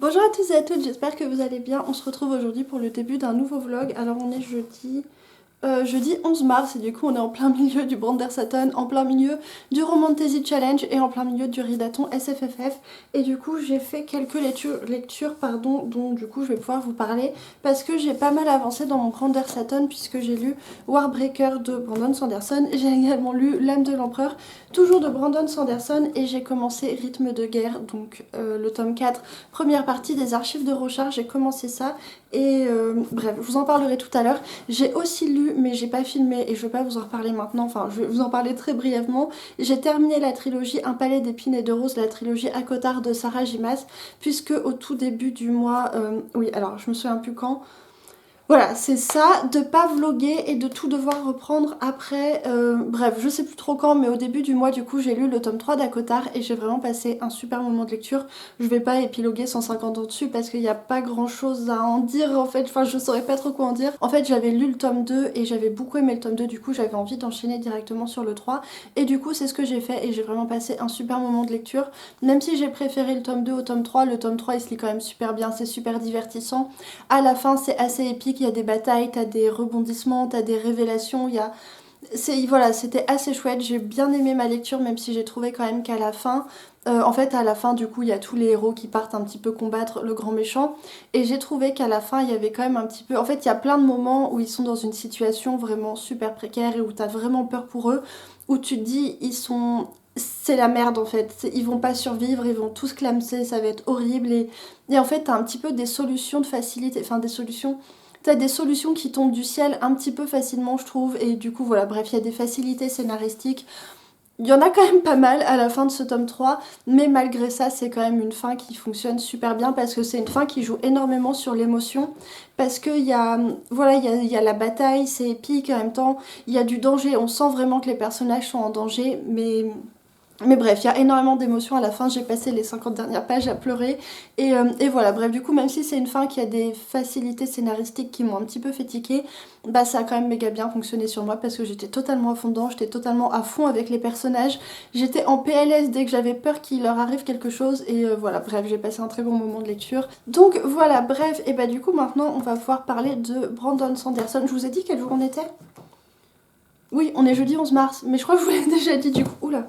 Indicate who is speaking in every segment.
Speaker 1: Bonjour à tous et à toutes, j'espère que vous allez bien. On se retrouve aujourd'hui pour le début d'un nouveau vlog. Alors on est jeudi 11 mars et du coup on est en plein milieu du Brandersaton, en plein milieu du Romantasy Challenge et en plein milieu du Ridaton SFFF. Et du coup j'ai fait quelques lectures dont du coup je vais pouvoir vous parler parce que j'ai pas mal avancé dans mon Brandersaton puisque j'ai lu Warbreaker de Brandon Sanderson. J'ai également lu L'âme de l'empereur, toujours de Brandon Sanderson, et j'ai commencé Rythme de guerre, donc le tome 4, première partie des archives de Rochard. J'ai commencé ça et bref, je vous en parlerai tout à l'heure. J'ai aussi lu, mais j'ai pas filmé et je vais pas vous en reparler maintenant, enfin je vais vous en parler très brièvement. J'ai terminé la trilogie Un palais d'épines et de roses, la trilogie Akotard de Sarah Gimas, puisque au tout début du mois, oui alors je me souviens plus quand, voilà, c'est ça, de pas vloguer et de tout devoir reprendre après, bref, je sais plus trop quand, mais au début du mois, du coup, j'ai lu le tome 3 d'Akotar et j'ai vraiment passé un super moment de lecture. Je vais pas épiloguer 150 ans dessus parce qu'il n'y a pas grand chose à en dire en fait, enfin je saurais pas trop quoi en dire. En fait, j'avais lu le tome 2 et j'avais beaucoup aimé le tome 2, du coup j'avais envie d'enchaîner directement sur le 3 et du coup c'est ce que j'ai fait et j'ai vraiment passé un super moment de lecture. Même si j'ai préféré le tome 2 au tome 3, le tome 3 il se lit quand même super bien, c'est super divertissant. À la fin c'est assez épique, il y a des batailles, t'as des rebondissements, t'as des révélations, voilà, c'était assez chouette, j'ai bien aimé ma lecture même si j'ai trouvé quand même qu'à la fin, en fait à la fin du coup il y a tous les héros qui partent un petit peu combattre le grand méchant et j'ai trouvé qu'à la fin il y avait quand même un petit peu, en fait il y a plein de moments où ils sont dans une situation vraiment super précaire et où t'as vraiment peur pour eux, où tu te dis c'est la merde en fait, ils vont pas survivre, ils vont tous clamser, ça va être horrible et en fait t'as un petit peu des solutions de facilité, enfin des solutions. T'as des solutions qui tombent du ciel un petit peu facilement, je trouve, et du coup, voilà, bref, il y a des facilités scénaristiques. Il y en a quand même pas mal à la fin de ce tome 3, mais malgré ça, c'est quand même une fin qui fonctionne super bien parce que c'est une fin qui joue énormément sur l'émotion. Parce qu'il y a, voilà, il y a la bataille, c'est épique, en même temps, il y a du danger, on sent vraiment que les personnages sont en danger, mais bref, il y a énormément d'émotions à la fin, j'ai passé les 50 dernières pages à pleurer. Et voilà, bref, du coup, même si c'est une fin qui a des facilités scénaristiques qui m'ont un petit peu fait tiquer, bah ça a quand même méga bien fonctionné sur moi parce que j'étais totalement à fond dedans, j'étais totalement à fond avec les personnages. J'étais en PLS dès que j'avais peur qu'il leur arrive quelque chose et voilà, bref, j'ai passé un très bon moment de lecture. Donc voilà, bref, et bah du coup maintenant on va pouvoir parler de Brandon Sanderson. Je vous ai dit quel jour on était? Oui, on est jeudi 11 mars, mais je crois que je vous l'ai déjà dit du coup. Oula.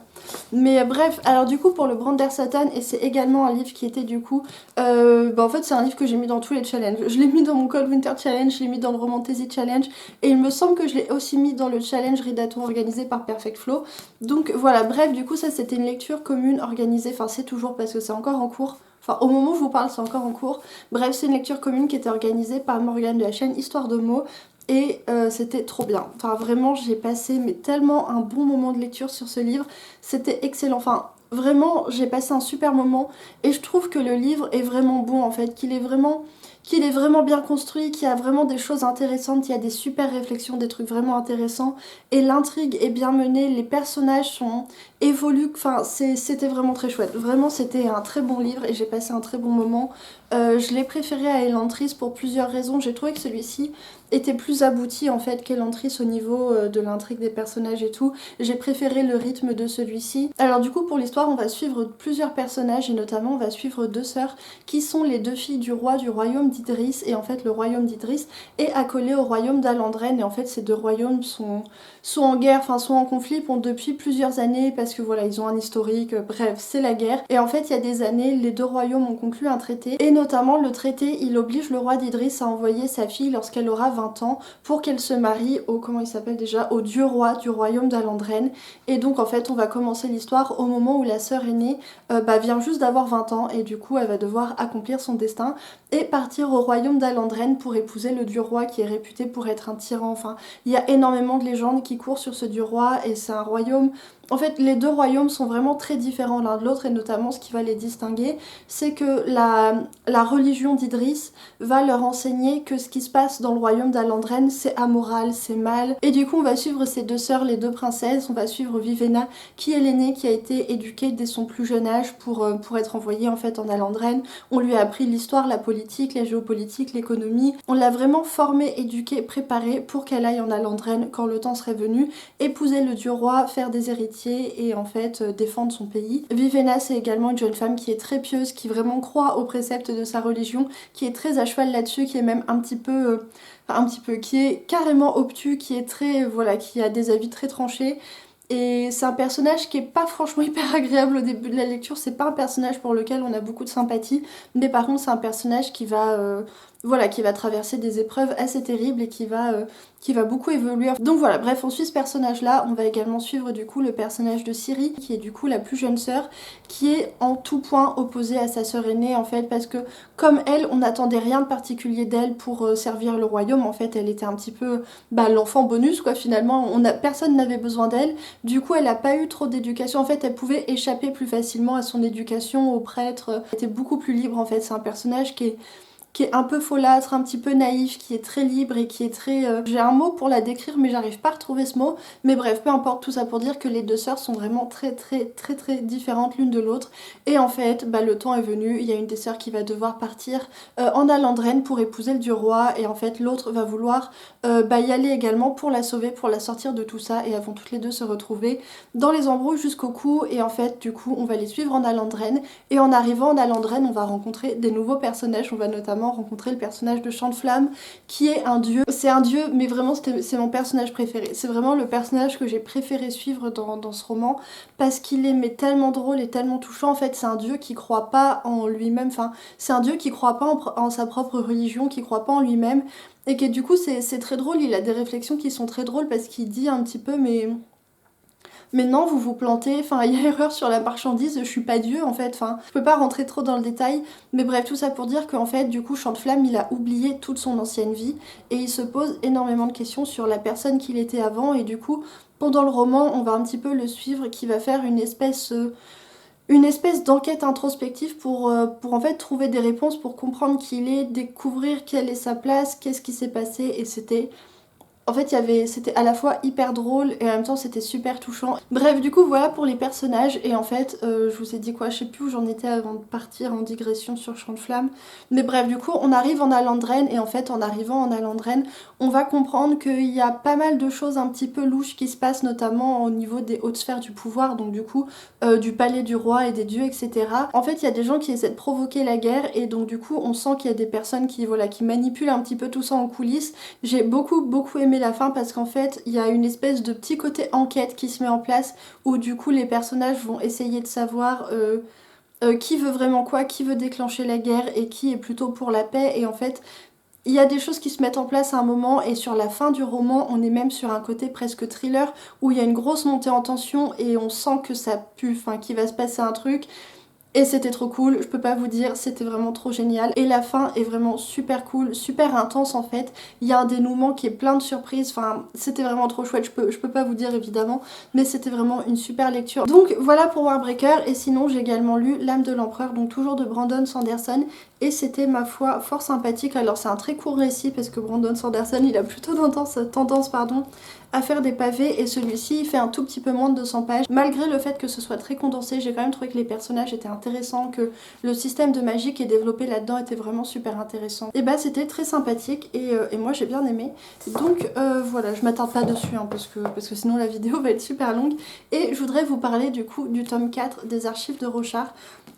Speaker 1: Mais bref, alors du coup pour le Brandersaton, et c'est également un livre qui était du coup, en fait c'est un livre que j'ai mis dans tous les challenges. Je l'ai mis dans mon Cold Winter Challenge, je l'ai mis dans le Romantasy Challenge, et il me semble que je l'ai aussi mis dans le challenge Ridaton organisé par Perfect Flow. Donc voilà, bref, du coup ça c'était une lecture commune organisée, enfin c'est toujours parce que c'est encore en cours. Enfin, au moment où je vous parle, c'est encore en cours. Bref, c'est une lecture commune qui était organisée par Morgane de la chaîne Histoire de mots. Et c'était trop bien. Enfin, vraiment, j'ai passé mais tellement un bon moment de lecture sur ce livre. C'était excellent. Enfin, vraiment, j'ai passé un super moment. Et je trouve que le livre est vraiment bon, en fait. Qu'il est vraiment bien construit, qu'il y a vraiment des choses intéressantes, il y a des super réflexions, des trucs vraiment intéressants. Et l'intrigue est bien menée, les personnages sont évoluent. Enfin, c'était vraiment très chouette. Vraiment, c'était un très bon livre et j'ai passé un très bon moment. Je l'ai préféré à Elantris pour plusieurs raisons. J'ai trouvé que celui-ci était plus abouti en fait qu'Elantris au niveau de l'intrigue des personnages et tout. J'ai préféré le rythme de celui-ci. Alors du coup pour l'histoire on va suivre plusieurs personnages et notamment on va suivre deux sœurs qui sont les deux filles du roi du royaume d'Idris, et en fait le royaume d'Idris est accolé au royaume d'Alandren et en fait ces deux royaumes sont en guerre, enfin sont en conflit depuis plusieurs années parce que voilà ils ont un historique, bref c'est la guerre. Et en fait il y a des années les deux royaumes ont conclu un traité et notamment le traité il oblige le roi d'Idris à envoyer sa fille lorsqu'elle aura 20 ans pour qu'elle se marie au, comment il s'appelle déjà, au dieu roi du royaume d'Alandren. Et donc en fait on va commencer l'histoire au moment où la sœur aînée vient juste d'avoir 20 ans et du coup elle va devoir accomplir son destin et partir au royaume d'Alandren pour épouser le dieu roi qui est réputé pour être un tyran. Enfin il y a énormément de légendes qui courent sur ce dieu roi et c'est un royaume. En fait, les deux royaumes sont vraiment très différents l'un de l'autre et notamment ce qui va les distinguer, c'est que la religion d'Idris va leur enseigner que ce qui se passe dans le royaume d'Alandren, c'est amoral, c'est mal. Et du coup, on va suivre ces deux sœurs, les deux princesses. On va suivre Vivenna, qui est l'aînée, qui a été éduquée dès son plus jeune âge pour être envoyée en fait en Alandren. On lui a appris l'histoire, la politique, la géopolitique, l'économie. On l'a vraiment formée, éduquée, préparée pour qu'elle aille en Alandren quand le temps serait venu, épouser le dieu roi, faire des héritiers métier et en fait défendre son pays. Vivenna, c'est également une jeune femme qui est très pieuse, qui vraiment croit aux préceptes de sa religion, qui est très à cheval là-dessus, qui est même qui est carrément obtus, qui est très, voilà, qui a des avis très tranchés. Et c'est un personnage qui est pas franchement hyper agréable au début de la lecture, c'est pas un personnage pour lequel on a beaucoup de sympathie, mais par contre c'est un personnage qui va, voilà, qui va traverser des épreuves assez terribles et qui va beaucoup évoluer. Donc voilà, bref, on suit ce personnage-là, on va également suivre du coup le personnage de Ciri, qui est du coup la plus jeune sœur, qui est en tout point opposée à sa sœur aînée en fait, parce que comme elle, on n'attendait rien de particulier d'elle pour servir le royaume, en fait elle était un petit peu l'enfant bonus quoi finalement, personne n'avait besoin d'elle. Du coup, elle n'a pas eu trop d'éducation. En fait, elle pouvait échapper plus facilement à son éducation, au prêtre. Elle était beaucoup plus libre en fait. C'est un personnage qui est un peu folâtre, un petit peu naïf, qui est très libre et qui est très... J'ai un mot pour la décrire mais j'arrive pas à retrouver ce mot. Mais bref, peu importe, tout ça pour dire que les deux sœurs sont vraiment très différentes l'une de l'autre. Et en fait, le temps est venu, il y a une des sœurs qui va devoir partir en Alandren pour épouser le dieu roi. Et en fait, l'autre va vouloir y aller également pour la sauver, pour la sortir de tout ça. Et elles vont toutes les deux se retrouver dans les embrouilles jusqu'au cou. Et en fait, du coup, on va les suivre en Alandren. Et en arrivant en Alandren, on va rencontrer des nouveaux personnages. On va notamment rencontrer le personnage de Chant de Flamme qui est un dieu. C'est un dieu mais vraiment c'est mon personnage préféré. C'est vraiment le personnage que j'ai préféré suivre dans ce roman parce qu'il est mais tellement drôle et tellement touchant. En fait c'est un dieu qui croit pas en lui-même, enfin c'est un dieu qui croit pas en sa propre religion, qui croit pas en lui-même et que du coup c'est très drôle. Il a des réflexions qui sont très drôles parce qu'il dit un petit peu mais non, vous vous plantez, enfin il y a erreur sur la marchandise, je suis pas Dieu en fait, enfin je peux pas rentrer trop dans le détail, mais bref tout ça pour dire qu'en fait du coup Chant de Flamme il a oublié toute son ancienne vie et il se pose énormément de questions sur la personne qu'il était avant et du coup pendant le roman on va un petit peu le suivre qui va faire une espèce d'enquête introspective pour en fait trouver des réponses, pour comprendre qui il est, découvrir quelle est sa place, qu'est-ce qui s'est passé et c'était... En fait, c'était à la fois hyper drôle et en même temps c'était super touchant. Bref, du coup voilà pour les personnages et en fait, je vous ai dit quoi, je sais plus où j'en étais avant de partir en digression sur Chant de Flamme. Mais bref, du coup on arrive en Alandren et en fait en arrivant en Alandren, on va comprendre qu'il y a pas mal de choses un petit peu louches qui se passent notamment au niveau des hautes sphères du pouvoir, donc du coup du palais du roi et des dieux, etc. En fait, il y a des gens qui essaient de provoquer la guerre et donc du coup on sent qu'il y a des personnes qui manipulent un petit peu tout ça en coulisses. J'ai beaucoup aimé la fin parce qu'en fait il y a une espèce de petit côté enquête qui se met en place où du coup les personnages vont essayer de savoir qui veut vraiment quoi, qui veut déclencher la guerre et qui est plutôt pour la paix et en fait il y a des choses qui se mettent en place à un moment et sur la fin du roman on est même sur un côté presque thriller où il y a une grosse montée en tension et on sent que ça pue, enfin qu'il va se passer un truc. Et c'était trop cool, je peux pas vous dire, c'était vraiment trop génial. Et la fin est vraiment super cool, super intense en fait. Il y a un dénouement qui est plein de surprises, enfin c'était vraiment trop chouette, je peux pas vous dire évidemment, mais c'était vraiment une super lecture. Donc voilà pour Warbreaker, et sinon j'ai également lu L'âme de l'empereur, donc toujours de Brandon Sanderson, et c'était ma foi fort sympathique. Alors c'est un très court récit parce que Brandon Sanderson il a plutôt tendance à faire des pavés et celui-ci il fait un tout petit peu moins de 200 pages. Malgré le fait que ce soit très condensé, j'ai quand même trouvé que les personnages étaient intéressants, que le système de magie qui est développé là-dedans était vraiment super intéressant. Et bah c'était très sympathique et moi j'ai bien aimé. Donc voilà, je m'attarde pas dessus hein, parce que sinon la vidéo va être super longue. Et je voudrais vous parler du coup du tome 4 des archives de Rochard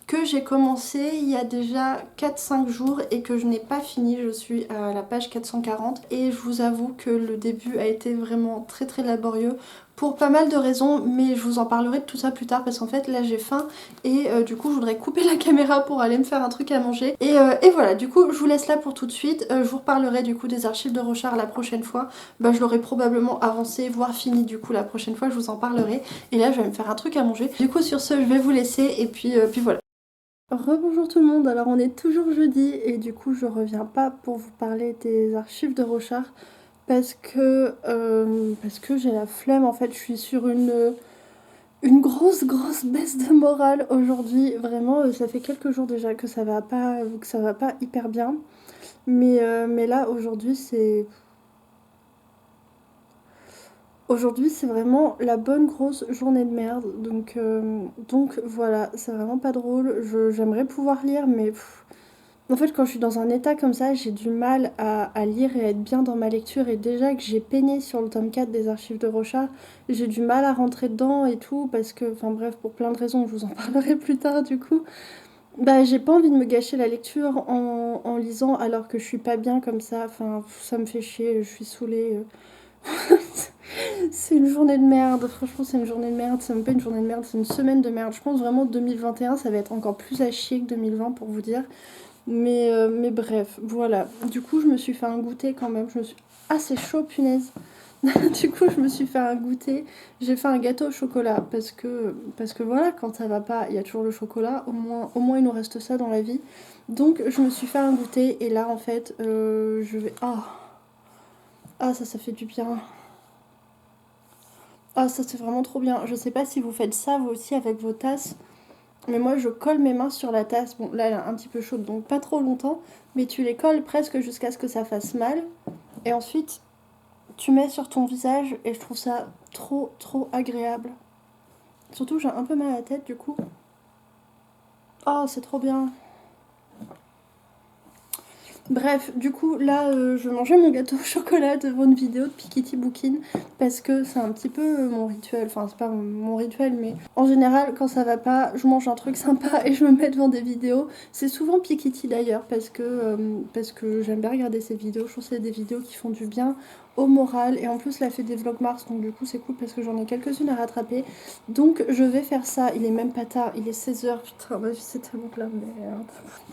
Speaker 1: que j'ai commencé il y a déjà 4-5 jours et que je n'ai pas fini. Je suis à la page 440 et je vous avoue que le début a été vraiment très laborieux pour pas mal de raisons, mais je vous en parlerai de tout ça plus tard parce qu'en fait là j'ai faim et du coup je voudrais couper la caméra pour aller me faire un truc à manger et voilà, du coup je vous laisse là pour tout de suite. Je vous reparlerai du coup des archives de Rochard la prochaine fois. Je l'aurai probablement avancé, voire fini du coup la prochaine fois, je vous en parlerai et là je vais me faire un truc à manger. Du coup sur ce je vais vous laisser et puis voilà. Rebonjour tout le monde, alors on est toujours jeudi et du coup je reviens pas pour vous parler des archives de Rochard parce que j'ai la flemme en fait, je suis sur une grosse baisse de morale aujourd'hui, vraiment ça fait quelques jours déjà que ça va pas hyper bien mais là aujourd'hui c'est vraiment la bonne grosse journée de merde, donc voilà, c'est vraiment pas drôle. J'aimerais pouvoir lire mais En fait, quand je suis dans un état comme ça, j'ai du mal à lire et à être bien dans ma lecture. Et déjà que j'ai peiné sur le tome 4 des Archives de Rochard, j'ai du mal à rentrer dedans et tout, parce que, enfin bref, pour plein de raisons, je vous en parlerai plus tard du coup. Bah, j'ai pas envie de me gâcher la lecture en lisant alors que je suis pas bien comme ça. Enfin, ça me fait chier, je suis saoulée. C'est une journée de merde, franchement, c'est une journée de merde. C'est même pas une journée de merde, c'est une semaine de merde. Je pense vraiment que 2021, ça va être encore plus à chier que 2020 pour vous dire. Mais bref, voilà. Du coup, je me suis fait un goûter quand même. Ah, c'est chaud, punaise. Du coup, je me suis fait un goûter. J'ai fait un gâteau au chocolat parce que voilà, quand ça va pas, il y a toujours le chocolat. Au moins, il nous reste ça dans la vie. Donc, je me suis fait un goûter et là, en fait, je vais. Ah, ça fait du bien. Ah, ça, c'est vraiment trop bien. Je sais pas si vous faites ça, vous aussi, avec vos tasses. Mais moi, je colle mes mains sur la tasse. Bon, là, elle est un petit peu chaude, donc pas trop longtemps. Mais tu les colles presque jusqu'à ce que ça fasse mal. Et ensuite, tu mets sur ton visage. Et je trouve ça trop, trop agréable. Surtout, j'ai un peu mal à la tête, du coup. Oh, c'est trop bien. Bref, du coup, là, je mangeais mon gâteau au chocolat devant une vidéo de Piketty Bookin parce que c'est un petit peu mon rituel. Enfin, c'est pas mon rituel, mais en général, quand ça va pas, je mange un truc sympa et je me mets devant des vidéos. C'est souvent Piketty d'ailleurs parce que j'aime bien regarder ces vidéos. Je trouve que c'est des vidéos qui font du bien au moral et en plus, elle fait des vlogmars donc du coup, c'est cool parce que j'en ai quelques-unes à rattraper. Donc, je vais faire ça. Il est même pas tard, il est 16h. Putain, ma vie, c'est tellement de la merde.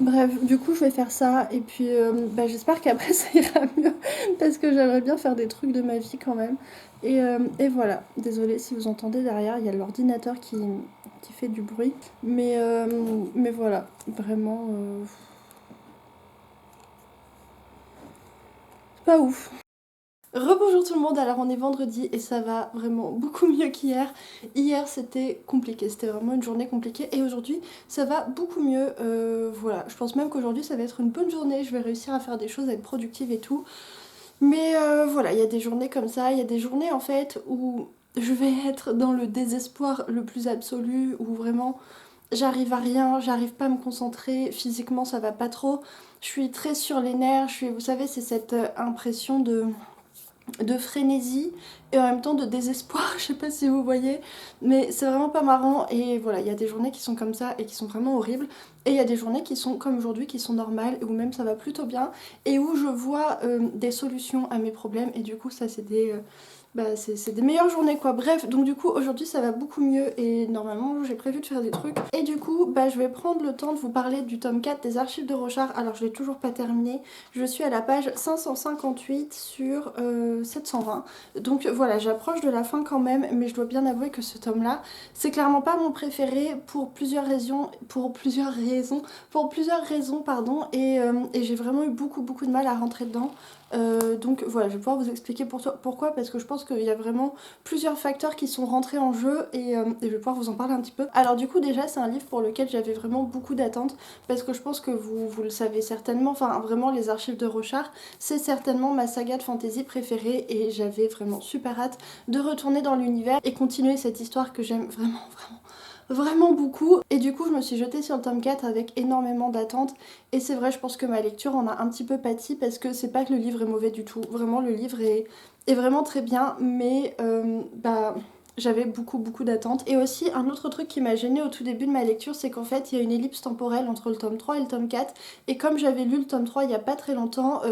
Speaker 1: Bref, du coup, je vais faire ça et puis bah, j'espère qu'après ça ira mieux parce que j'aimerais bien faire des trucs de ma vie quand même. Et voilà, désolée si vous entendez derrière, il y a l'ordinateur qui fait du bruit. Mais voilà, vraiment, c'est pas ouf. Rebonjour tout le monde, alors on est vendredi et ça va vraiment beaucoup mieux qu'hier. Hier c'était compliqué, c'était vraiment une journée compliquée et aujourd'hui ça va beaucoup mieux. Voilà, je pense même qu'aujourd'hui ça va être une bonne journée, je vais réussir à faire des choses, à être productive et tout. Mais voilà, il y a des journées comme ça, il y a des journées en fait où je vais être dans le désespoir le plus absolu, où vraiment j'arrive à rien, j'arrive pas à me concentrer, physiquement ça va pas trop. Je suis très sur les nerfs, vous savez, c'est cette impression de frénésie et en même temps de désespoir, je sais pas si vous voyez, mais c'est vraiment pas marrant et voilà, il y a des journées qui sont comme ça et qui sont vraiment horribles et il y a des journées qui sont comme aujourd'hui, qui sont normales et où même ça va plutôt bien et où je vois des solutions à mes problèmes et du coup ça c'est des meilleures journées quoi. Bref, donc du coup aujourd'hui ça va beaucoup mieux et normalement j'ai prévu de faire des trucs. Et du coup je vais prendre le temps de vous parler du tome 4 des Archives de Rochard. Alors je l'ai toujours pas terminé, je suis à la page 558 sur 720. Donc voilà, j'approche de la fin quand même, mais je dois bien avouer que ce tome là, c'est clairement pas mon préféré pour plusieurs raisons, pardon, et j'ai vraiment eu beaucoup de mal à rentrer dedans. Donc voilà, je vais pouvoir vous expliquer pourquoi, parce que je pense qu'il y a vraiment plusieurs facteurs qui sont rentrés en jeu et je vais pouvoir vous en parler un petit peu. Alors du coup déjà c'est un livre pour lequel j'avais vraiment beaucoup d'attentes parce que je pense que vous le savez certainement, enfin vraiment les Archives de Rochard c'est certainement ma saga de fantasy préférée et j'avais vraiment super hâte de retourner dans l'univers et continuer cette histoire que j'aime vraiment beaucoup. Et du coup je me suis jetée sur le tome 4 avec énormément d'attentes et c'est vrai, je pense que ma lecture en a un petit peu pâti parce que c'est pas que le livre est mauvais du tout, vraiment le livre est vraiment très bien, mais j'avais beaucoup d'attentes. Et aussi un autre truc qui m'a gênée au tout début de ma lecture, c'est qu'en fait il y a une ellipse temporelle entre le tome 3 et le tome 4 et comme j'avais lu le tome 3 il y a pas très longtemps,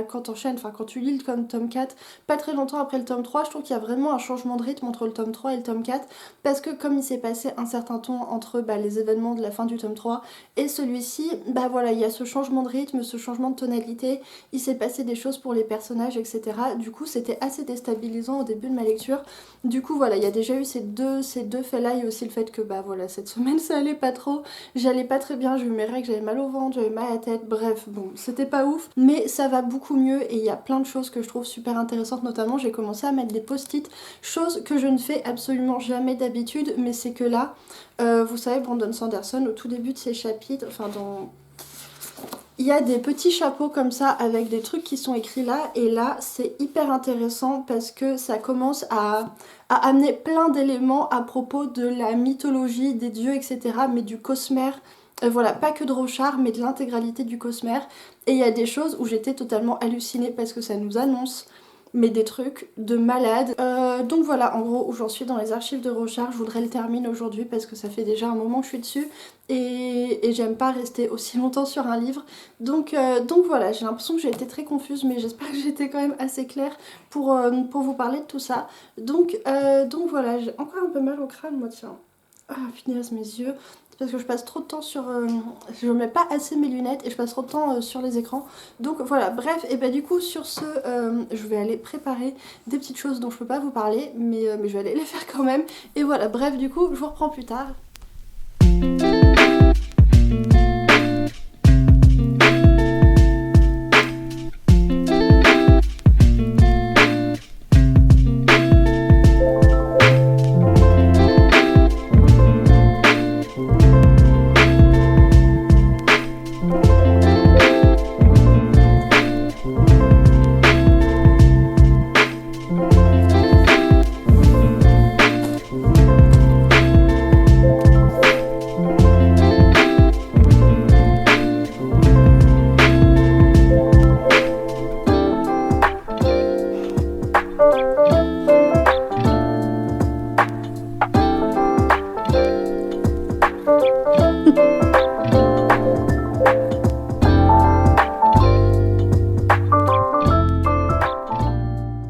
Speaker 1: quand tu lis le tome 4 pas très longtemps après le tome 3, je trouve qu'il y a vraiment un changement de rythme entre le tome 3 et le tome 4 parce que comme il s'est passé un certain temps entre les événements de la fin du tome 3 et celui-ci, voilà, il y a ce changement de rythme, ce changement de tonalité, il s'est passé des choses pour les personnages, etc. Du coup, c'était assez déstabilisant au début de ma lecture. Du coup, voilà, il y a déjà eu ces deux faits-là, et aussi le fait que, voilà, cette semaine, ça allait pas trop, j'allais pas très bien, j'ai eu mes règles, j'avais mal au ventre, j'avais mal à la tête, bref, bon, c'était pas ouf, mais ça va beaucoup mieux, et il y a plein de choses que je trouve super intéressantes, notamment, j'ai commencé à mettre des post-it, chose que je ne fais absolument jamais d'habitude, mais c'est que là, vous savez, Brandon Sanderson, au tout début de ses chapitres, il y a des petits chapeaux comme ça avec des trucs qui sont écrits là, et là c'est hyper intéressant parce que ça commence à amener plein d'éléments à propos de la mythologie des dieux, etc. mais du cosmère Voilà, pas que de Rochard, mais de l'intégralité du Cosmer. Et il y a des choses où j'étais totalement hallucinée parce que ça nous annonce mais des trucs de malade. Donc voilà, en gros, où j'en suis dans les archives de Rochard, je voudrais le terminer aujourd'hui parce que ça fait déjà un moment que je suis dessus et j'aime pas rester aussi longtemps sur un livre. Donc voilà, j'ai l'impression que j'ai été très confuse, mais j'espère que j'étais quand même assez claire pour vous parler de tout ça. Donc voilà, j'ai encore un peu mal au crâne, moi, tiens. Ah, punaise, mes yeux. C'est parce que je passe trop de temps sur... je mets pas assez mes lunettes et je passe trop de temps sur les écrans. Donc voilà, bref, et bah du coup sur ce, je vais aller préparer des petites choses dont je peux pas vous parler, mais je vais aller les faire quand même. Et voilà, bref, du coup, je vous reprends plus tard.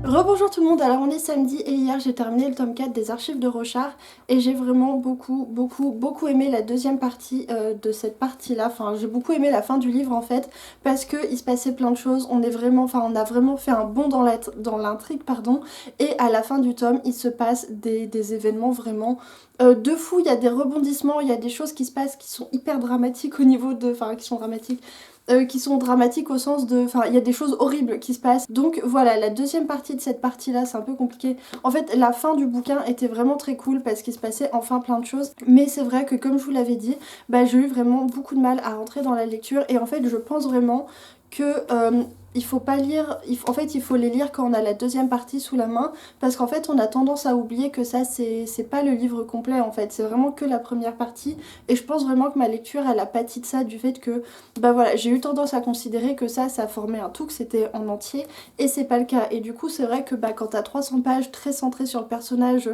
Speaker 1: Rebonjour tout le monde, alors on est samedi et hier j'ai terminé le tome 4 des archives de Rochard et j'ai vraiment beaucoup aimé la deuxième partie de cette partie-là, enfin j'ai beaucoup aimé la fin du livre en fait parce qu'il se passait plein de choses, on a vraiment fait un bond dans l'intrigue pardon, et à la fin du tome il se passe des événements vraiment de fou, il y a des rebondissements, il y a des choses qui se passent qui sont hyper dramatiques au niveau de... enfin qui sont dramatiques au sens de... Enfin, il y a des choses horribles qui se passent. Donc voilà, la deuxième partie de cette partie-là, c'est un peu compliqué. En fait, la fin du bouquin était vraiment très cool parce qu'il se passait enfin plein de choses. Mais c'est vrai que comme je vous l'avais dit, bah, j'ai eu vraiment beaucoup de mal à rentrer dans la lecture. Et en fait, je pense vraiment que... il faut pas lire, en fait il faut les lire quand on a la deuxième partie sous la main parce qu'en fait on a tendance à oublier que ça c'est pas le livre complet en fait, c'est vraiment que la première partie et je pense vraiment que ma lecture elle a pâti de ça, du fait que bah voilà, j'ai eu tendance à considérer que ça formait un tout, que c'était en entier et c'est pas le cas et du coup c'est vrai que bah quand t'as 300 pages très centrées sur le personnage,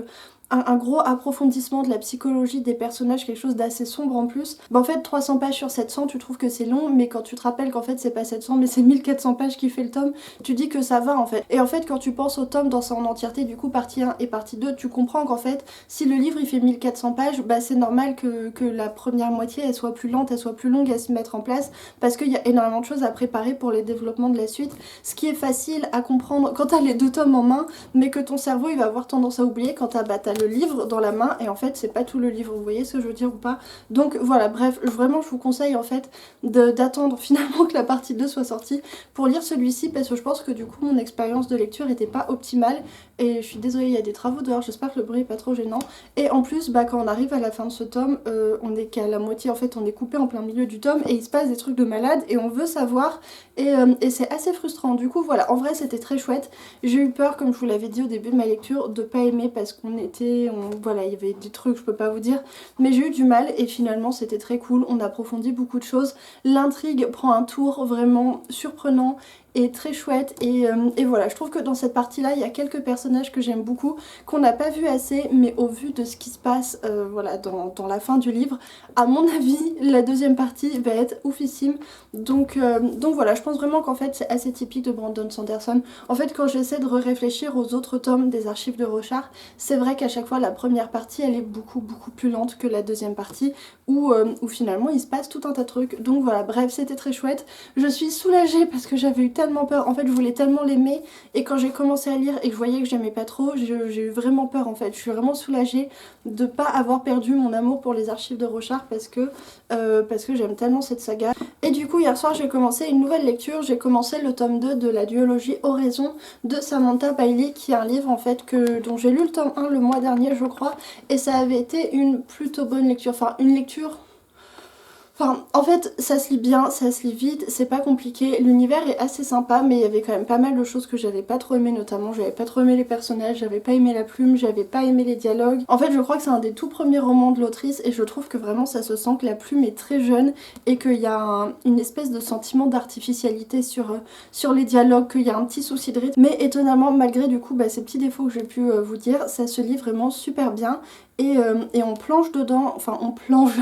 Speaker 1: un gros approfondissement de la psychologie des personnages, quelque chose d'assez sombre en plus. Bah en fait 300 pages sur 700 tu trouves que c'est long, mais quand tu te rappelles qu'en fait c'est pas 700 mais c'est 1400 pages qui fait le tome, tu dis que ça va en fait. Et en fait quand tu penses au tome dans son entièreté, du coup partie 1 et partie 2, tu comprends qu'en fait si le livre il fait 1400 pages, bah c'est normal que la première moitié elle soit plus lente, elle soit plus longue à se mettre en place parce qu'il y a énormément de choses à préparer pour les développements de la suite, ce qui est facile à comprendre quand t'as les deux tomes en main, mais que ton cerveau il va avoir tendance à oublier quand t'as le livre dans la main et en fait c'est pas tout le livre, vous voyez ce que je veux dire ou pas. Donc voilà, bref, vraiment je vous conseille en fait d'attendre finalement que la partie 2 soit sortie pour lire celui-ci parce que je pense que du coup mon expérience de lecture était pas optimale et je suis désolée, il y a des travaux dehors, j'espère que le bruit est pas trop gênant. Et en plus bah quand on arrive à la fin de ce tome, on est qu'à la moitié en fait, on est coupé en plein milieu du tome et il se passe des trucs de malade et on veut savoir et c'est assez frustrant. Du coup voilà, en vrai c'était très chouette. J'ai eu peur, comme je vous l'avais dit au début de ma lecture, de pas aimer parce qu'on était... voilà, il y avait des trucs, je peux pas vous dire, mais j'ai eu du mal et finalement c'était très cool, on approfondit beaucoup de choses. L'intrigue prend un tour vraiment surprenant et très chouette et voilà, je trouve que dans cette partie là il y a quelques personnages que j'aime beaucoup, qu'on n'a pas vu assez, mais au vu de ce qui se passe voilà, dans la fin du livre, à mon avis la deuxième partie va être oufissime. Donc voilà, je pense vraiment qu'en fait c'est assez typique de Brandon Sanderson. En fait quand j'essaie de réfléchir aux autres tomes des archives de Rochard, c'est vrai qu'à chaque fois la première partie elle est beaucoup plus lente que la deuxième partie où finalement il se passe tout un tas de trucs. Donc voilà, bref, c'était très chouette. Je suis soulagée parce que j'avais eu tellement peur, en fait je voulais tellement l'aimer et quand j'ai commencé à lire et que je voyais que j'aimais pas trop, j'ai eu vraiment peur en fait. Je suis vraiment soulagée de pas avoir perdu mon amour pour les archives de Rochard parce que j'aime tellement cette saga. Et du coup hier soir j'ai commencé une nouvelle lecture, j'ai commencé le tome 2 de la duologie Oraison de Samantha Bailey, qui est un livre en fait dont j'ai lu le tome 1 le mois dernier je crois, et ça avait été une plutôt bonne lecture, enfin une lecture... Enfin, en fait, ça se lit bien, ça se lit vite, c'est pas compliqué. L'univers est assez sympa, mais il y avait quand même pas mal de choses que j'avais pas trop aimé, notamment j'avais pas trop aimé les personnages, j'avais pas aimé la plume, j'avais pas aimé les dialogues. En fait, je crois que c'est un des tout premiers romans de l'autrice et je trouve que vraiment ça se sent que la plume est très jeune et qu'il y a une espèce de sentiment d'artificialité sur les dialogues, qu'il y a un petit souci de rythme. Mais étonnamment, malgré du coup ces petits défauts que j'ai pu vous dire, ça se lit vraiment super bien. Et on plonge dedans, enfin on plonge,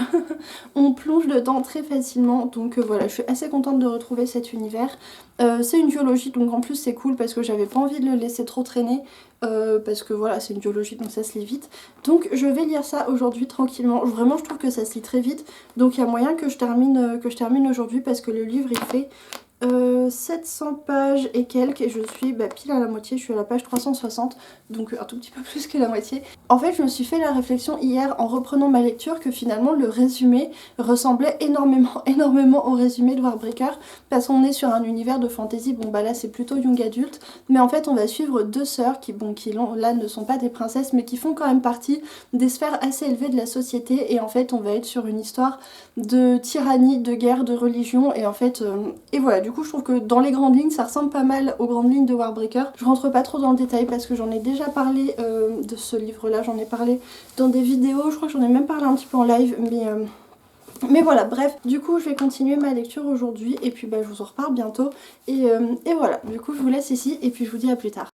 Speaker 1: on plonge dedans très facilement, donc voilà, je suis assez contente de retrouver cet univers. C'est une duologie, donc en plus c'est cool parce que j'avais pas envie de le laisser trop traîner, parce que voilà, c'est une duologie donc ça se lit vite. Donc je vais lire ça aujourd'hui tranquillement, vraiment je trouve que ça se lit très vite, donc il y a moyen que je termine aujourd'hui parce que le livre il fait 700 pages et quelques et je suis pile à la moitié, je suis à la page 360, donc un tout petit peu plus que la moitié. En fait je me suis fait la réflexion hier en reprenant ma lecture que finalement le résumé ressemblait énormément au résumé de Warbreaker, parce qu'on est sur un univers de fantasy, bon là c'est plutôt young adulte, mais en fait on va suivre deux sœurs qui là ne sont pas des princesses mais qui font quand même partie des sphères assez élevées de la société, et en fait on va être sur une histoire de tyrannie, de guerre, de religion, et en fait et voilà, du coup je trouve que dans les grandes lignes ça ressemble pas mal aux grandes lignes de Warbreaker. Je rentre pas trop dans le détail parce que j'en ai déjà parlé de ce livre là, j'en ai parlé dans des vidéos, je crois que j'en ai même parlé un petit peu en live, mais voilà, bref, du coup je vais continuer ma lecture aujourd'hui et puis je vous en reparle bientôt et voilà, du coup je vous laisse ici et puis je vous dis à plus tard.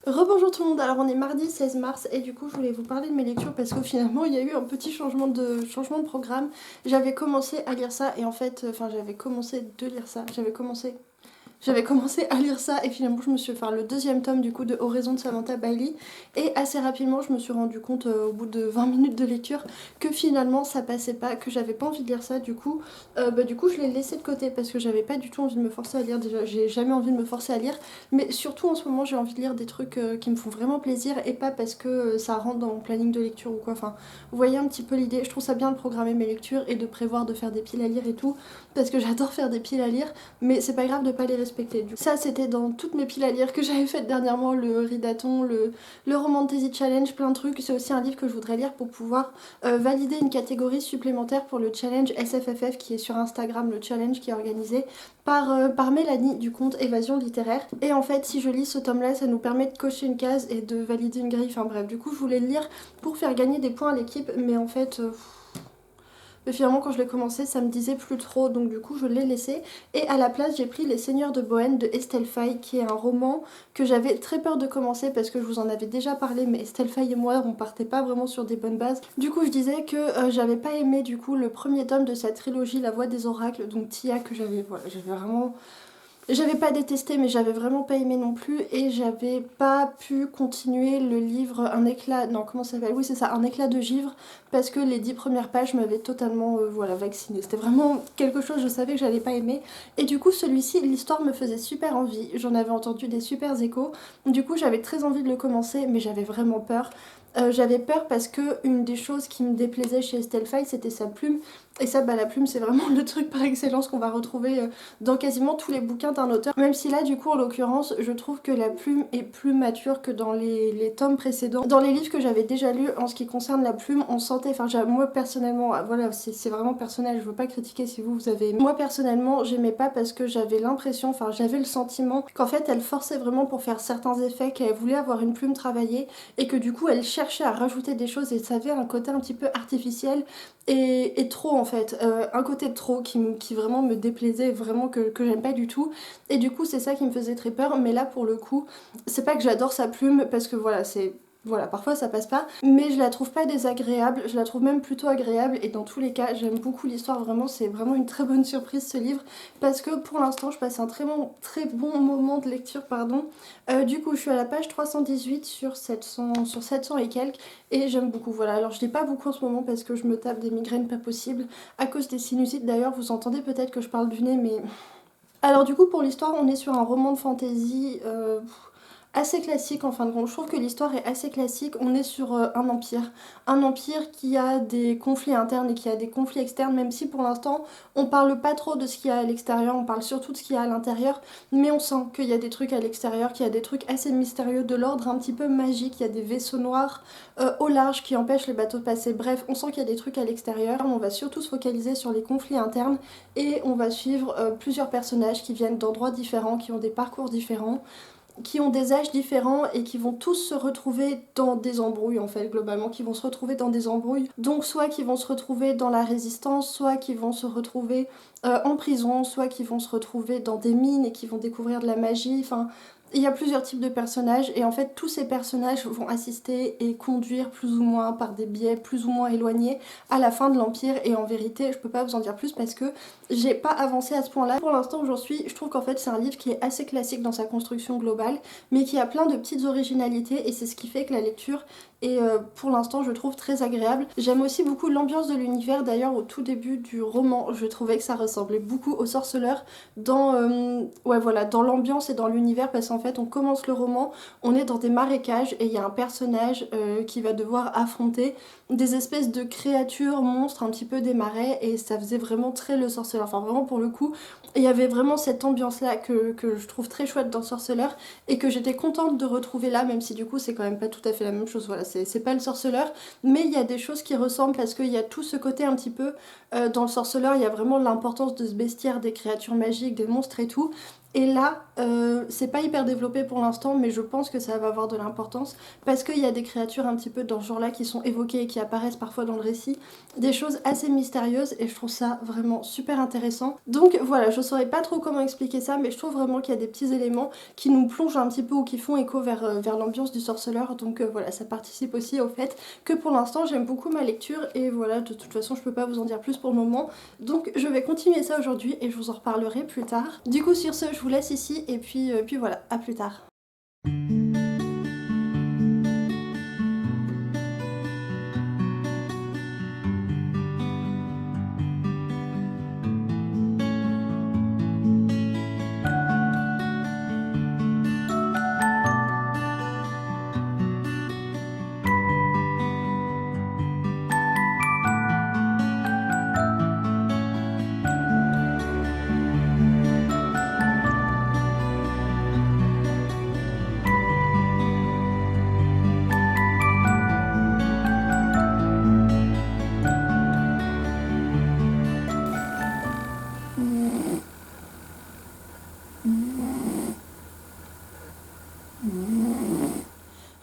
Speaker 1: Rebonjour tout le monde, alors on est mardi 16 mars et du coup je voulais vous parler de mes lectures parce que finalement il y a eu un petit changement de programme. J'avais commencé à lire ça et en fait, j'avais commencé de lire ça, j'avais commencé à lire ça et finalement je me suis fait le deuxième tome du coup de Oraison de Samantha Bailey, et assez rapidement je me suis rendu compte au bout de 20 minutes de lecture que finalement ça passait pas, que j'avais pas envie de lire ça. Du coup je l'ai laissé de côté parce que j'avais pas du tout envie de me forcer à lire. Déjà j'ai jamais envie de me forcer à lire, mais surtout en ce moment j'ai envie de lire des trucs qui me font vraiment plaisir et pas parce que ça rentre dans mon planning de lecture ou quoi. Enfin vous voyez un petit peu l'idée, je trouve ça bien de programmer mes lectures et de prévoir de faire des piles à lire et tout, parce que j'adore faire des piles à lire, mais c'est pas grave de pas les respecter. Ça c'était dans toutes mes piles à lire que j'avais faites dernièrement, le Ridaton, le Romantasy Challenge, plein de trucs. C'est aussi un livre que je voudrais lire pour pouvoir valider une catégorie supplémentaire pour le challenge SFFF qui est sur Instagram, le challenge qui est organisé par Mélanie du compte Évasion littéraire. Et en fait si je lis ce tome là ça nous permet de cocher une case et de valider une grille, enfin bref, du coup je voulais le lire pour faire gagner des points à l'équipe, mais en fait mais finalement quand je l'ai commencé ça me disait plus trop, donc du coup je l'ai laissé et à la place j'ai pris Les Seigneurs de Bohème de Estelle Faye, qui est un roman que j'avais très peur de commencer parce que je vous en avais déjà parlé, mais Estelle Faye et moi on partait pas vraiment sur des bonnes bases. Du coup je disais que j'avais pas aimé du coup le premier tome de sa trilogie La Voix des Oracles, donc Tia, que j'avais vraiment... J'avais pas détesté mais j'avais vraiment pas aimé non plus, et j'avais pas pu continuer le livre Un éclat... Non, comment ça s'appelle? Oui c'est ça, Un éclat de givre, parce que les 10 premières pages m'avaient totalement vaccinée. C'était vraiment quelque chose, je savais que j'allais pas aimer. Et du coup celui-ci, l'histoire me faisait super envie, j'en avais entendu des super échos, du coup j'avais très envie de le commencer mais j'avais vraiment peur. J'avais peur parce que une des choses qui me déplaisait chez Estelle Faye c'était sa plume, et ça la plume c'est vraiment le truc par excellence qu'on va retrouver dans quasiment tous les bouquins d'un auteur, même si là du coup en l'occurrence je trouve que la plume est plus mature que dans les tomes précédents. Dans les livres que j'avais déjà lus en ce qui concerne la plume, on sentait, moi personnellement, voilà c'est vraiment personnel, je veux pas critiquer si vous avez aimé. Moi personnellement j'aimais pas parce que j'avais l'impression, j'avais le sentiment qu'en fait elle forçait vraiment pour faire certains effets, qu'elle voulait avoir une plume travaillée et que du coup elle cherchait à rajouter des choses et ça avait un côté un petit peu artificiel et trop en fait, un côté de trop qui vraiment me déplaisait, vraiment que j'aime pas du tout, et du coup c'est ça qui me faisait très peur. Mais là pour le coup c'est pas que j'adore sa plume parce que voilà, parfois ça passe pas, mais je la trouve pas désagréable, je la trouve même plutôt agréable, et dans tous les cas j'aime beaucoup l'histoire, vraiment c'est vraiment une très bonne surprise ce livre, parce que pour l'instant je passe un très bon moment de lecture, pardon. Du coup je suis à la page 318 sur 700 et quelques, et j'aime beaucoup, voilà. Alors je lis pas beaucoup en ce moment parce que je me tape des migraines pas possibles, à cause des sinusites d'ailleurs, vous entendez peut-être que je parle du nez, mais... Alors du coup pour l'histoire on est sur un roman de fantasy... assez classique en fin de compte. Je trouve que l'histoire est assez classique. On est sur un empire qui a des conflits internes et qui a des conflits externes, même si pour l'instant on parle pas trop de ce qu'il y a à l'extérieur, on parle surtout de ce qu'il y a à l'intérieur, mais on sent qu'il y a des trucs à l'extérieur, qu'il y a des trucs assez mystérieux de l'ordre un petit peu magique, il y a des vaisseaux noirs au large qui empêchent les bateaux de passer. Bref, on sent qu'il y a des trucs à l'extérieur. On va surtout se focaliser sur les conflits internes et on va suivre plusieurs personnages qui viennent d'endroits différents, qui ont des parcours différents, qui ont des âges différents et qui vont tous se retrouver dans des embrouilles en fait globalement, qui vont se retrouver dans des embrouilles, donc soit qui vont se retrouver dans la résistance, soit qui vont se retrouver en prison, soit qui vont se retrouver dans des mines et qui vont découvrir de la magie, enfin il y a plusieurs types de personnages et en fait tous ces personnages vont assister et conduire plus ou moins par des biais plus ou moins éloignés à la fin de l'Empire et en vérité je peux pas vous en dire plus parce que j'ai pas avancé à ce point là. Pour l'instant où j'en suis, je trouve qu'en fait c'est un livre qui est assez classique dans sa construction globale mais qui a plein de petites originalités et c'est ce qui fait que la lecture est pour l'instant je trouve très agréable. J'aime aussi beaucoup l'ambiance de l'univers, d'ailleurs au tout début du roman je trouvais que ça ressemblait beaucoup au Sorceleur dans, ouais, voilà, dans l'ambiance et dans l'univers parce qu'en fait on commence le roman, on est dans des marécages et il y a un personnage qui va devoir affronter des espèces de créatures, monstres un petit peu des marais et ça faisait vraiment très le Sorceleur, enfin vraiment pour le coup il y avait vraiment cette ambiance là que je trouve très chouette dans Sorceleur et que j'étais contente de retrouver là, même si du coup c'est quand même pas tout à fait la même chose, voilà, c'est pas le Sorceleur mais il y a des choses qui ressemblent parce qu'il y a tout ce côté un petit peu dans le Sorceleur, il y a vraiment l'importance de ce bestiaire, des créatures magiques, des monstres et tout. Et là, c'est pas hyper développé pour l'instant, mais je pense que ça va avoir de l'importance parce qu'il y a des créatures un petit peu dans ce genre-là qui sont évoquées et qui apparaissent parfois dans le récit, des choses assez mystérieuses et je trouve ça vraiment super intéressant. Donc voilà, je saurais pas trop comment expliquer ça, mais je trouve vraiment qu'il y a des petits éléments qui nous plongent un petit peu ou qui font écho vers l'ambiance du Sorceleur. Donc voilà, ça participe aussi au fait que pour l'instant j'aime beaucoup ma lecture et voilà, de toute façon je peux pas vous en dire plus pour le moment. Donc je vais continuer ça aujourd'hui et je vous en reparlerai plus tard. Du coup sur ce, je vous laisse ici et puis voilà, à plus tard.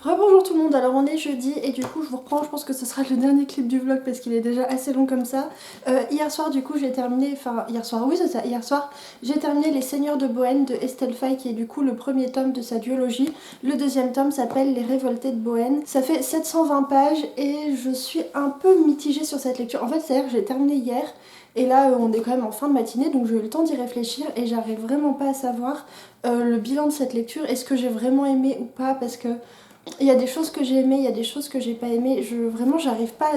Speaker 1: Rebonjour tout le monde, alors on est jeudi et du coup je vous reprends, je pense que ce sera le dernier clip du vlog parce qu'il est déjà assez long comme ça. Hier soir du coup j'ai terminé, enfin hier soir, oui c'est ça, hier soir j'ai terminé Les Seigneurs de Bohême de Estelle Faye qui est du coup le premier tome de sa duologie. Le deuxième tome s'appelle Les Révoltés de Bohême. Ça fait 720 pages et je suis un peu mitigée sur cette lecture. En fait c'est-à-dire que j'ai terminé hier et là on est quand même en fin de matinée donc j'ai eu le temps d'y réfléchir et j'arrive vraiment pas à savoir le bilan de cette lecture, est-ce que j'ai vraiment aimé ou pas parce que il y a des choses que j'ai aimées, il y a des choses que j'ai pas aimées. Vraiment, j'arrive pas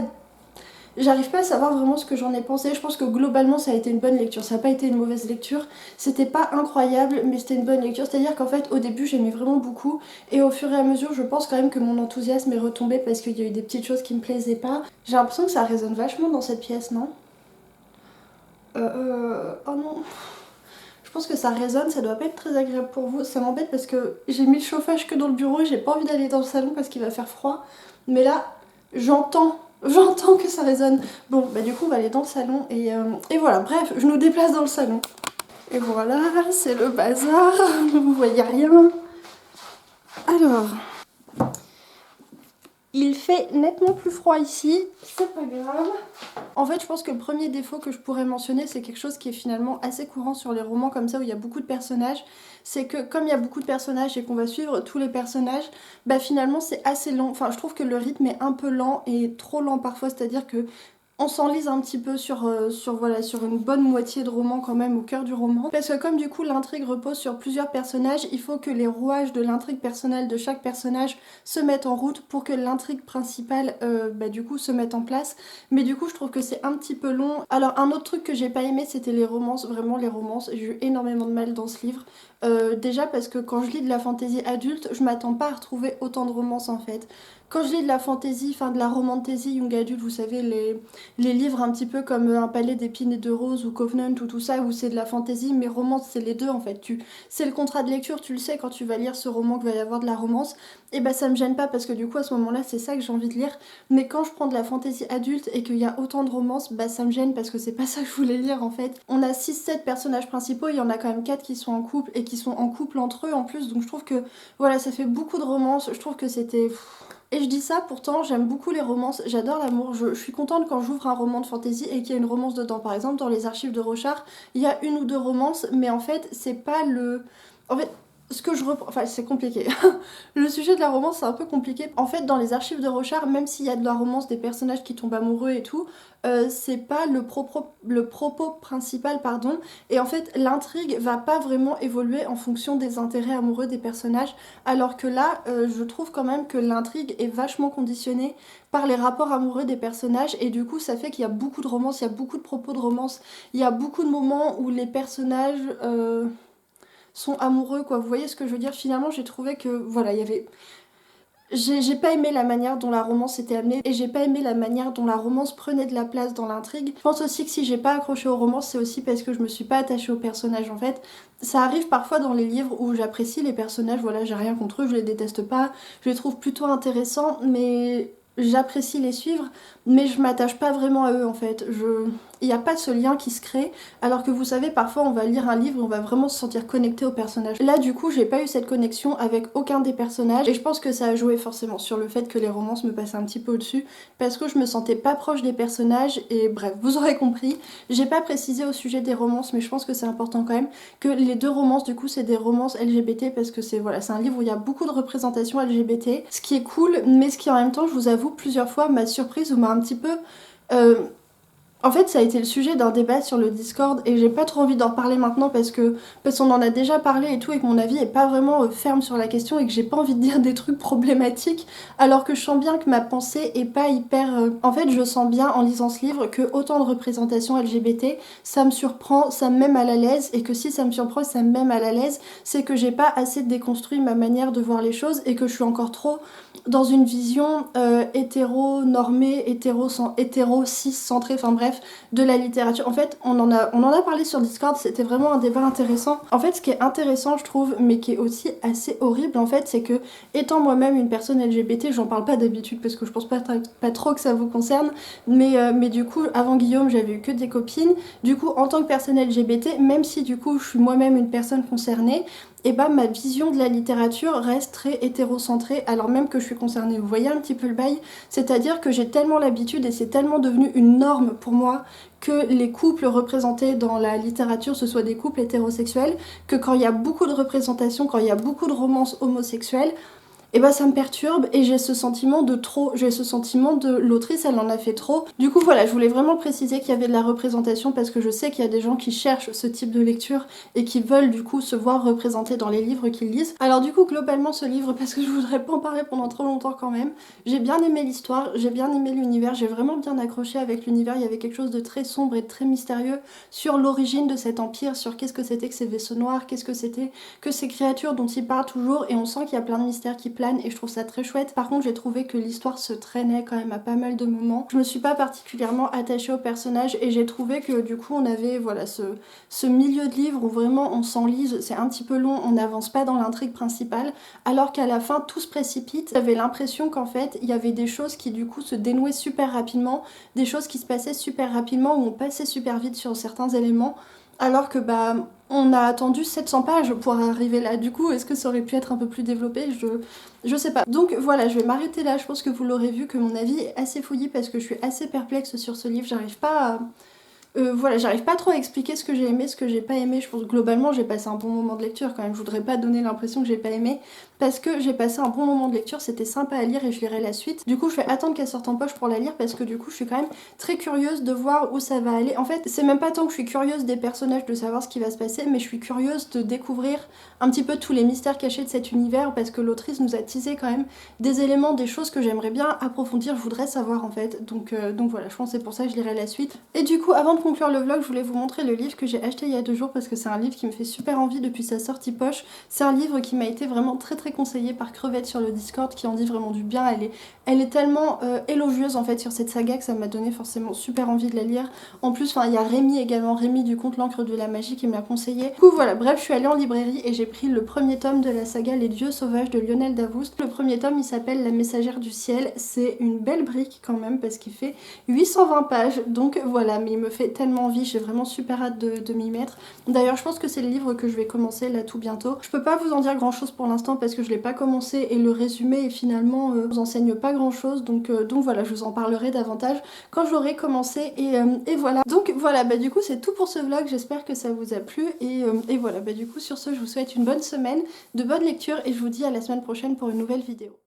Speaker 1: à savoir vraiment ce que j'en ai pensé. Je pense que globalement, ça a été une bonne lecture. Ça n'a pas été une mauvaise lecture. C'était pas incroyable, mais c'était une bonne lecture. C'est-à-dire qu'en fait, au début, j'aimais vraiment beaucoup. Et au fur et à mesure, je pense quand même que mon enthousiasme est retombé parce qu'il y a eu des petites choses qui me plaisaient pas. J'ai l'impression que ça résonne vachement dans cette pièce, non? Oh non. Je pense que ça résonne, ça doit pas être très agréable pour vous. Ça m'embête parce que j'ai mis le chauffage que dans le bureau et j'ai pas envie d'aller dans le salon parce qu'il va faire froid. Mais là, j'entends que ça résonne. Bon, bah du coup, on va aller dans le salon et voilà. Bref, je nous déplace dans le salon. Et voilà, c'est le bazar. Vous voyez rien. Alors... il fait nettement plus froid ici, c'est pas grave. En fait, je pense que le premier défaut que je pourrais mentionner, c'est quelque chose qui est finalement assez courant sur les romans comme ça où il y a beaucoup de personnages. C'est que comme il y a beaucoup de personnages et qu'on va suivre tous les personnages, bah finalement c'est assez lent. Enfin, je trouve que le rythme est un peu lent et trop lent parfois, c'est-à-dire que on s'enlise un petit peu voilà, sur une bonne moitié de roman quand même au cœur du roman. Parce que comme du coup l'intrigue repose sur plusieurs personnages, il faut que les rouages de l'intrigue personnelle de chaque personnage se mettent en route pour que l'intrigue principale du coup se mette en place. Mais du coup je trouve que c'est un petit peu long. Alors un autre truc que j'ai pas aimé c'était les romances, vraiment les romances, j'ai eu énormément de mal dans ce livre. Déjà parce que quand je lis de la fantaisie adulte, je m'attends pas à retrouver autant de romances en fait. Quand je lis de la fantaisie, enfin de la romantasy young adulte, vous savez, les livres un petit peu comme Un palais d'épines et de roses ou Covenant ou tout ça, où c'est de la fantaisie, mais romance, c'est les deux en fait. C'est le contrat de lecture, tu le sais quand tu vas lire ce roman qu'il va y avoir de la romance, et bah ça me gêne pas parce que du coup à ce moment-là, c'est ça que j'ai envie de lire. Mais quand je prends de la fantaisie adulte et qu'il y a autant de romance, bah ça me gêne parce que c'est pas ça que je voulais lire en fait. On a 6-7 personnages principaux, il y en a quand même 4 qui sont en couple et qui sont en couple entre eux en plus, donc je trouve que voilà, ça fait beaucoup de romance, je trouve que c'était... Et je dis ça, pourtant j'aime beaucoup les romances, j'adore l'amour, je suis contente quand j'ouvre un roman de fantasy et qu'il y a une romance dedans. Par exemple dans les archives de Rochard, il y a une ou deux romances, mais en fait c'est pas le... En fait, ce que je reprends... Enfin c'est compliqué. Le sujet de la romance c'est un peu compliqué. En fait dans les archives de Rochard, même s'il y a de la romance, des personnages qui tombent amoureux et tout, c'est pas le propos principal, pardon. Et en fait l'intrigue va pas vraiment évoluer en fonction des intérêts amoureux des personnages. Alors que là, je trouve quand même que l'intrigue est vachement conditionnée par les rapports amoureux des personnages et du coup ça fait qu'il y a beaucoup de romance, il y a beaucoup de propos de romance, il y a beaucoup de moments où les personnages sont amoureux quoi. Vous voyez ce que je veux dire? Finalement j'ai trouvé que voilà, il y avait... J'ai pas aimé la manière dont la romance était amenée et j'ai pas aimé la manière dont la romance prenait de la place dans l'intrigue. Je pense aussi que si j'ai pas accroché aux romances, c'est aussi parce que je me suis pas attachée aux personnages en fait. Ça arrive parfois dans les livres où j'apprécie les personnages, voilà, j'ai rien contre eux, je les déteste pas, je les trouve plutôt intéressants, mais j'apprécie les suivre, mais je m'attache pas vraiment à eux en fait. Il n'y a pas ce lien qui se crée, alors que vous savez, parfois on va lire un livre et on va vraiment se sentir connecté au personnage. Là du coup j'ai pas eu cette connexion avec aucun des personnages et je pense que ça a joué forcément sur le fait que les romances me passaient un petit peu au-dessus parce que je me sentais pas proche des personnages et bref, vous aurez compris. J'ai pas précisé au sujet des romances mais je pense que c'est important quand même que les deux romances du coup c'est des romances LGBT parce que c'est voilà, c'est un livre où il y a beaucoup de représentation LGBT, ce qui est cool mais ce qui en même temps je vous avoue plusieurs fois m'a surprise ou m'a un petit peu... En fait, ça a été le sujet d'un débat sur le Discord et j'ai pas trop envie d'en parler maintenant parce qu'on en a déjà parlé et tout et que mon avis est pas vraiment ferme sur la question et que j'ai pas envie de dire des trucs problématiques alors que je sens bien que ma pensée est pas hyper... En fait, je sens bien en lisant ce livre que autant de représentations LGBT, ça me surprend, ça me met mal à l'aise et que si ça me surprend, ça me met mal à l'aise, c'est que j'ai pas assez déconstruit ma manière de voir les choses et que je suis encore trop dans une vision hétéro-normée, hétéro-cis-centrée, enfin bref, de la littérature. En fait, on en a parlé sur Discord, c'était vraiment un débat intéressant. En fait, ce qui est intéressant, je trouve, mais qui est aussi assez horrible, en fait, c'est que, étant moi-même une personne LGBT, j'en parle pas d'habitude parce que je pense pas trop que ça vous concerne, mais du coup, avant Guillaume, j'avais eu que des copines. Du coup, en tant que personne LGBT, même si du coup, je suis moi-même une personne concernée, et bah ma vision de la littérature reste très hétérocentrée alors même que je suis concernée. Vous voyez un petit peu le bail? C'est-à-dire que j'ai tellement l'habitude et c'est tellement devenu une norme pour moi que les couples représentés dans la littérature ce soit des couples hétérosexuels, que quand il y a beaucoup de représentations, quand il y a beaucoup de romances homosexuelles, et bah ça me perturbe et j'ai ce sentiment de trop, j'ai ce sentiment de l'autrice elle en a fait trop. Du coup voilà, je voulais vraiment préciser qu'il y avait de la représentation parce que je sais qu'il y a des gens qui cherchent ce type de lecture et qui veulent du coup se voir représentés dans les livres qu'ils lisent. Alors du coup globalement ce livre, parce que je voudrais pas en parler pendant trop longtemps quand même, j'ai bien aimé l'histoire, j'ai bien aimé l'univers, j'ai vraiment bien accroché avec l'univers, il y avait quelque chose de très sombre et de très mystérieux sur l'origine de cet empire, sur qu'est-ce que c'était que ces vaisseaux noirs, qu'est-ce que c'était que ces créatures dont il parle toujours et on sent qu'il y a plein de mystères qui et je trouve ça très chouette. Par contre j'ai trouvé que l'histoire se traînait quand même à pas mal de moments. Je me suis pas particulièrement attachée au personnage et j'ai trouvé que du coup on avait voilà ce milieu de livre où vraiment on s'enlise, c'est un petit peu long, on n'avance pas dans l'intrigue principale alors qu'à la fin tout se précipite. J'avais l'impression qu'en fait il y avait des choses qui du coup se dénouaient super rapidement, des choses qui se passaient super rapidement où on passait super vite sur certains éléments alors que bah on a attendu 700 pages pour arriver là. Du coup, est-ce que ça aurait pu être un peu plus développé? Je sais pas. Donc voilà, je vais m'arrêter là. Je pense que vous l'aurez vu que mon avis est assez fouillis parce que je suis assez perplexe sur ce livre. Voilà, j'arrive pas trop à expliquer ce que j'ai aimé, ce que j'ai pas aimé. Je pense que globalement j'ai passé un bon moment de lecture quand même. Je voudrais pas donner l'impression que j'ai pas aimé parce que j'ai passé un bon moment de lecture, c'était sympa à lire et je lirai la suite. Du coup je vais attendre qu'elle sorte en poche pour la lire parce que du coup je suis quand même très curieuse de voir où ça va aller. En fait c'est même pas tant que je suis curieuse des personnages, de savoir ce qui va se passer, mais je suis curieuse de découvrir un petit peu tous les mystères cachés de cet univers parce que l'autrice nous a teasé quand même des éléments, des choses que j'aimerais bien approfondir, je voudrais savoir en fait. Donc voilà, je pense que c'est pour ça que je lirai la suite. Et du coup avant de conclure le vlog, je voulais vous montrer le livre que j'ai acheté il y a 2 jours parce que c'est un livre qui me fait super envie depuis sa sortie poche. C'est un livre qui m'a été vraiment très conseillé par Crevette sur le Discord qui en dit vraiment du bien. Elle est tellement élogieuse en fait sur cette saga que ça m'a donné forcément super envie de la lire. En plus, il y a Rémi également, Rémi du conte L'encre de la magie qui me l'a conseillé. Du coup voilà, bref, je suis allée en librairie et j'ai pris le premier tome de la saga Les Dieux Sauvages de Lionel Davoust. Le premier tome il s'appelle La Messagère du Ciel. C'est une belle brique quand même parce qu'il fait 820 pages. Donc voilà, mais il me fait tellement envie, j'ai vraiment super hâte de m'y mettre. D'ailleurs je pense que c'est le livre que je vais commencer là tout bientôt. Je peux pas vous en dire grand chose pour l'instant parce que je l'ai pas commencé et le résumé finalement vous enseigne pas grand chose. Donc voilà, je vous en parlerai davantage quand j'aurai commencé et voilà. Donc voilà, bah du coup c'est tout pour ce vlog, j'espère que ça vous a plu et voilà, bah du coup sur ce je vous souhaite une bonne semaine, de bonnes lectures et je vous dis à la semaine prochaine pour une nouvelle vidéo.